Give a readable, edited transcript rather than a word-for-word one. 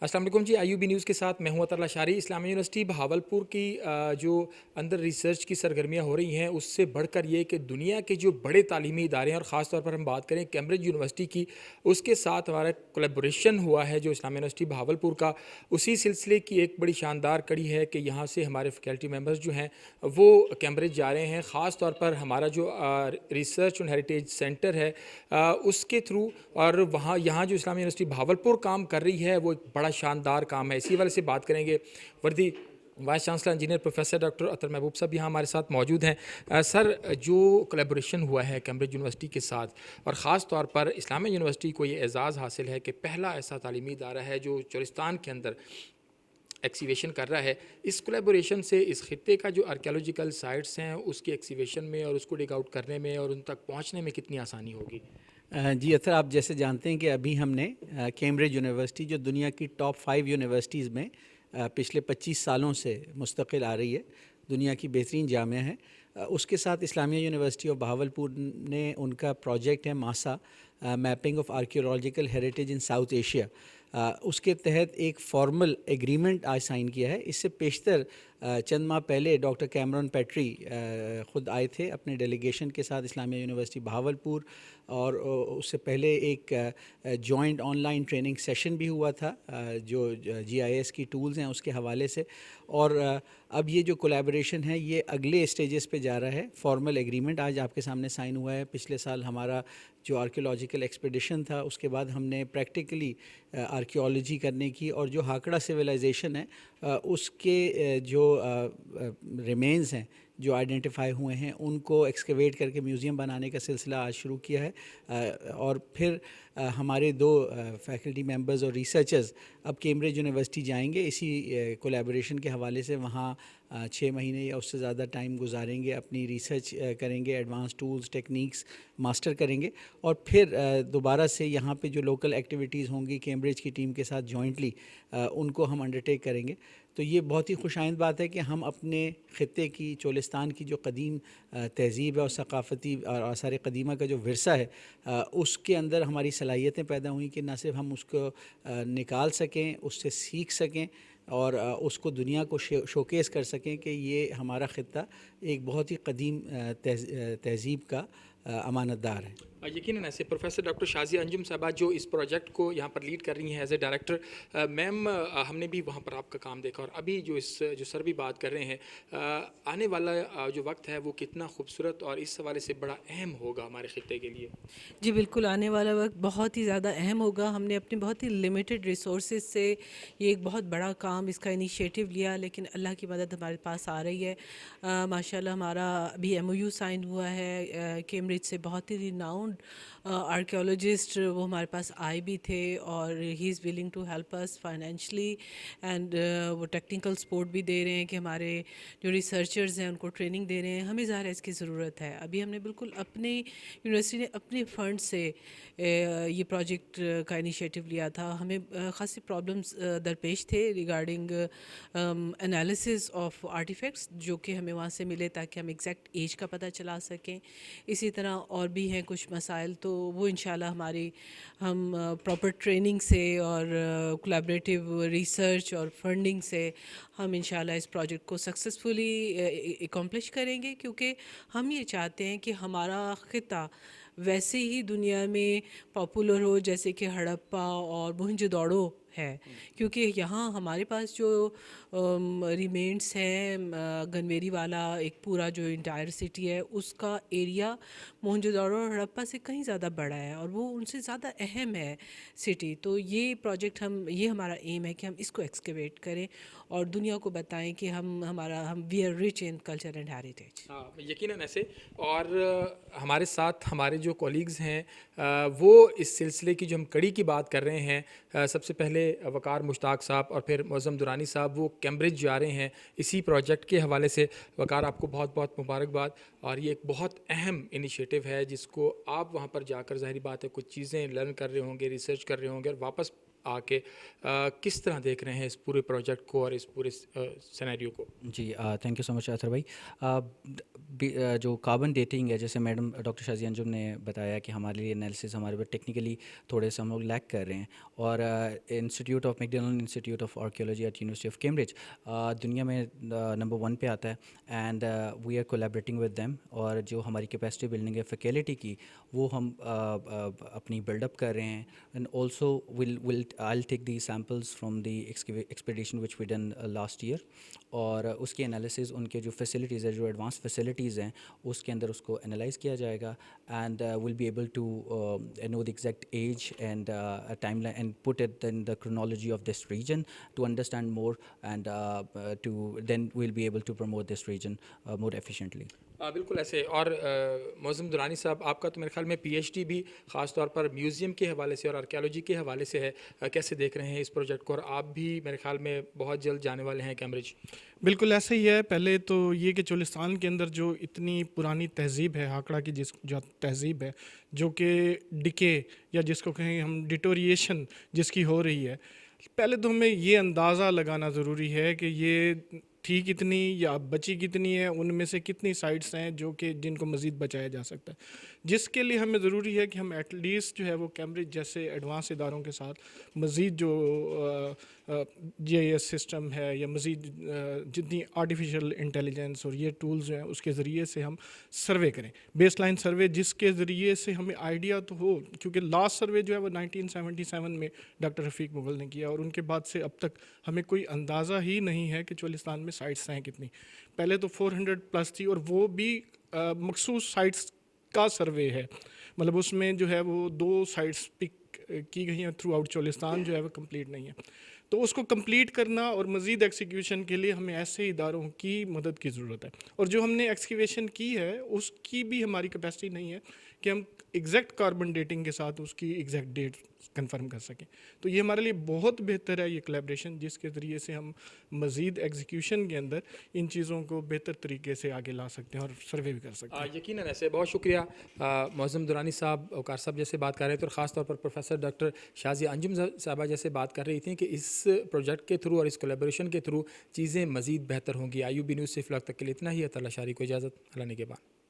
अस्सलाम वालेकुम जी। आईयूबी न्यूज़ के साथ मैं हूं अतर लाशारी। इस्लामिया यूनिवर्सिटी भावलपुर की जो अंदर रिसर्च की सरगर्मियां हो रही हैं, उससे बढ़कर ये कि दुनिया के जो बड़े तालीमी इदारे हैं, और ख़ास तौर पर हम बात करें कैम्ब्रिज यूनिवर्सिटी की, उसके साथ हमारा कोलैबोरेशन हुआ है जो इस्लामिया यूनिवर्सिटी भावलपुर का। उसी सिलसिले की एक बड़ी शानदार कड़ी है कि यहाँ से हमारे फैकल्टी मेम्बर्स जो हैं वो कैम्ब्रिज जा रहे हैं। ख़ास तौर पर हमारा जो रिसर्च एंड हेरिटेज सेंटर है उसके थ्रू, और वहाँ यहाँ जो इस्लामिया यूनिवर्सिटी भावलपुर काम कर रही है वो एक बड़ा शानदार काम है। इसी वाले से बात करेंगे। वर्दी vice chancellor engineer professor doctor Athar Mehboob Sahib यहाँ हमारे साथ मौजूद हैं। सर, जो कोलैबोरेशन हुआ है कैम्ब्रिज यूनिवर्सिटी के साथ, और ख़ास तौर पर इस्लामिया यूनिवर्सिटी को ये एज़ाज़ हासिल है कि पहला ऐसा तालीमी इदारा है जो चोलिस्तान के अंदर एक्सीवेशन कर रहा है। इस कोलैबोरेशन से इस खित्ते का जो आर्कियोलॉजिकल साइट्स हैं उसकी एक्सीवेशन में और उसको डिग आउट करने में और उन तक पहुँचने में कितनी आसानी होगी? जी अतर, आप जैसे जानते हैं कि अभी हमने कैम्ब्रिज यूनिवर्सिटी, जो दुनिया की टॉप 5 यूनिवर्सिटीज़ में पिछले 25 सालों से मुस्तकिल आ रही है, दुनिया की बेहतरीन जामिया है, उसके साथ इस्लामिया यूनिवर्सिटी ऑफ बहावलपुर ने उनका प्रोजेक्ट है मासा, mapping of archaeological heritage in south Asia. उसके तहत एक फॉर्मल एग्रीमेंट आज साइन किया है। इससे पेशतर चंद माह पहले डॉक्टर कैमरॉन पैट्री ख़ुद आए थे अपने डेलीगेशन के साथ इस्लामिया यूनिवर्सिटी बहावलपुर, और उससे पहले एक जॉइंट ऑनलाइन ट्रेनिंग सेशन भी हुआ था जो GIS की टूल्स हैं उसके हवाले से। और अब ये जो कोलैबोरेशन है ये अगले स्टेजेस पे जा रहा है। फॉर्मल एग्रीमेंट आज आपके सामने साइन हुआ है। पिछले साल हमारा जो आर्कियोलॉजिकल एक्सपीडिशन था उसके बाद हमने प्रैक्टिकली आर्कियोलॉजी करने की, और जो हाकड़ा सिविलाइजेशन है उसके जो रिमेन्स हैं जो आइडेंटिफाई हुए हैं उनको एक्सकेवेट करके म्यूज़ियम बनाने का सिलसिला आज शुरू किया है। और फिर हमारे 2 फैकल्टी मेंबर्स और रिसर्चर्स अब कैम्ब्रिज यूनिवर्सिटी जाएंगे इसी कोलैबोरेशन के हवाले से। वहाँ 6 महीने या उससे ज़्यादा टाइम गुजारेंगे, अपनी रिसर्च करेंगे, एडवांस टूल्स टेक्निक्स मास्टर करेंगे, और फिर दोबारा से यहाँ पे जो लोकल एक्टिविटीज़ होंगी कैम्ब्रिज की टीम के साथ जॉइंटली उनको हम अंडरटेक करेंगे। तो ये बहुत ही खुशाइंद बात है कि हम अपने ख़ित्ते की, चोलिस्तान की जो कदीम तहज़ीब है और सकाफ़ती और आसार क़दीमा का जो विरसा है उसके अंदर हमारी सलाहियतें पैदा हुई कि न सिर्फ हम उसको निकाल सकें, उससे सीख सकें, और उसको दुनिया को शोकेस कर सकें कि ये हमारा ख़ित्ता एक बहुत ही कदीम तहज़ीब का अमानतदार है। यकीनन ऐसे प्रोफेसर डॉक्टर शाज़िया अंजुम साहबा जो इस प्रोजेक्ट को यहाँ पर लीड कर रही हैं एज ए डायरेक्टर। मैम, हमने भी वहाँ पर आपका काम देखा, और अभी जो सर भी बात कर रहे हैं, आने वाला जो वक्त है वो कितना खूबसूरत और इस हवाले से बड़ा अहम होगा हमारे खित्ते के लिए। जी बिल्कुल, आने वाला वक्त बहुत ही ज़्यादा अहम होगा। हमने अपने बहुत ही लिमिटेड रिसोर्सेज से ये एक बहुत बड़ा काम, इसका इनिशिएटिव लिया, लेकिन अल्लाह की मदद हमारे पास आ रही है। माशाल्लाह हमारा अभी MOU साइन हुआ है कैम्ब्रिज से। बहुत ही रिनाउंड आर्कियोलॉजिस्ट वो हमारे पास आए भी थे, और he is willing to help us financially, and वो टेक्निकल सपोर्ट भी दे रहे हैं कि हमारे जो रिसर्चर्स हैं उनको ट्रेनिंग दे रहे हैं। हमें ज़ाहिर है इसकी ज़रूरत है। अभी हमने बिल्कुल अपने यूनिवर्सिटी ने अपने फंड से ये प्रोजेक्ट का इनिशिएटिव लिया था। हमें ख़ासी प्रॉब्लम्स दरपेश थे रिगार्डिंग एनालिसिस ऑफ आर्टिफैक्ट्स जो कि हमें वहाँ से मिले, ताकि हम एग्जैक्ट एज का पता चला सकें। इसी तरह और भी हैं कुछ मसाइल, तो वो इंशाल्लाह हमारी हम प्रॉपर ट्रेनिंग से और कोलैबोरेटिव रिसर्च और फंडिंग से हम इंशाल्लाह इस प्रोजेक्ट को सक्सेसफुली एकम्प्लिश करेंगे, क्योंकि हम ये चाहते हैं कि हमारा ख़ित्ता वैसे ही दुनिया में पॉपुलर हो जैसे कि हड़प्पा और मोहनजोदड़ो है। क्योंकि यहाँ हमारे पास जो रिमेंट्स हैं, गनवेरी वाला एक पूरा जो इंटायर सिटी है उसका एरिया मोहनजोदड़ो और हड़प्पा से कहीं ज़्यादा बड़ा है, और वो उनसे ज़्यादा अहम है सिटी। तो ये प्रोजेक्ट ये हमारा एम है कि हम इसको एक्सकेवेट करें और दुनिया को बताएं कि हम we are rich in culture and heritage. हाँ, यकीनन ऐसे। और हमारे साथ हमारे जो कॉलीग्स हैं वो इस सिलसिले की जो हम कड़ी की बात कर रहे हैं, सबसे पहले वकार मुश्ताक साहब और फिर मौज़म दुरानी साहब, वो कैम्ब्रिज जा रहे हैं इसी प्रोजेक्ट के हवाले से। वकार, आपको बहुत बहुत मुबारकबाद। और ये एक बहुत अहम इनिशिएटिव है जिसको आप वहाँ पर जाकर ज़ाहिर बात है कुछ चीज़ें लर्न कर रहे होंगे, रिसर्च कर रहे होंगे, और वापस آ کے کس طرح دیکھ رہے ہیں اس پورے پروجیکٹ کو اور اس پورے سینیریو کو؟ جی تھینک یو سو مچ اطہر بھائی. جو کاربن ڈیٹنگ ہے، جیسے میڈم ڈاکٹر شازیہ انجم نے بتایا کہ ہمارے لیے انالیسس ہمارے پاس ٹیکنیکلی تھوڑے سے ہم لوگ لیک کر رہے ہیں، اور institute of McDonald institute of archaeology at university of Cambridge دنیا میں نمبر 1 پہ آتا ہے، and we are collaborating with them. اور جو ہماری کیپیسٹی بلڈنگ ہے فیکلٹی کی، وہ ہم اپنی بلڈ اپ کر رہے ہیں. And also I take the samples from the expedition which we done last year, اور اس کے انالیسز ان کے جو فیسلٹیز ہے، جو ایڈوانس فیسلٹیز ہیں، اس کے اندر اس کو انالائز کیا جائے گا. And will be able to know the exact age and timeline and put it in the chronology of this region to understand more, and to then will be able to promote this region more efficiently. بالکل ایسے. اور معظم درانی صاحب، آپ کا تو میرے خیال میں پی ایچ ڈی بھی خاص طور پر میوزیم کے حوالے سے اور آرکیالوجی کے حوالے سے ہے، کیسے دیکھ رہے ہیں اس پروجیکٹ کو؟ اور آپ بھی میرے خیال میں بہت جلد جانے والے ہیں کیمبرج. بالکل ایسا ہی ہے. پہلے تو یہ کہ چولستان کے اندر جو اتنی پرانی تہذیب ہے، ہاکڑا کی جو تہذیب ہے، جو کہ ڈکے یا جس کو کہیں ہم ڈیٹوریشن جس کی ہو رہی ہے، پہلے تو ہمیں یہ اندازہ لگانا ضروری ہے کہ یہ تھی کتنی یا بچی کتنی ہے، ان میں سے کتنی سائٹس ہیں جو کہ جن کو مزید بچایا جا سکتا ہے. جس کے لیے ہمیں ضروری ہے کہ ہم ایٹ لیسٹ جو ہے وہ کیمبرج جیسے ایڈوانس اداروں کے ساتھ مزید جو جی آئی ایس سسٹم ہے یا مزید جتنی آرٹیفیشل انٹیلیجنس اور یہ ٹولز ہیں اس کے ذریعے سے ہم سروے کریں، بیس لائن سروے، جس کے ذریعے سے ہمیں آئیڈیا تو ہو. کیونکہ لاسٹ سروے جو ہے وہ 1977 میں ڈاکٹر رفیق مغل نے کیا، اور ان کے بعد سے اب تک ہمیں کوئی اندازہ ہی نہیں ہے کہ چولستان میں سائٹس ہیں کتنی. پہلے تو 400+ تھی، اور وہ بھی مخصوص سائٹس کا سروے ہے، مطلب اس میں جو ہے وہ 2 سائٹس پک کی گئی ہیں تھرو آؤٹ چولستان، جو ہے وہ کمپلیٹ نہیں ہے. تو اس کو کمپلیٹ کرنا اور مزید ایکسیکیوشن کے لیے ہمیں ایسے اداروں کی مدد کی ضرورت ہے. اور جو ہم نے ایکسکیویشن کی ہے اس کی بھی ہماری کیپیسٹی نہیں ہے کہ ہم ایگزیکٹ کاربن ڈیٹنگ کے ساتھ اس کی ایگزیکٹ ڈیٹ کنفرم کر سکیں. تو یہ ہمارے لیے بہت بہتر ہے یہ کولیبریشن، جس کے ذریعے سے ہم مزید ایگزیکیوشن کے اندر ان چیزوں کو بہتر طریقے سے آگے لا سکتے ہیں اور سروے بھی کر سکتے ہیں. یقیناً ایسے. بہت شکریہ معظم درانی صاحب. اوقار صاحب جیسے بات کر رہے تھے، اور خاص طور پر پروفیسر ڈاکٹر شازیہ انجم صاحبہ جیسے بات کر رہی تھیں کہ اس پروجیکٹ کے تھرو اور اس کولیبریشن کے تھرو چیزیں مزید بہتر ہوں گی. IUB نیوز سے فی الوقت تک کے لیے اتنا ہی. اللہ شاری کو اجازت. اللہ نگہبان.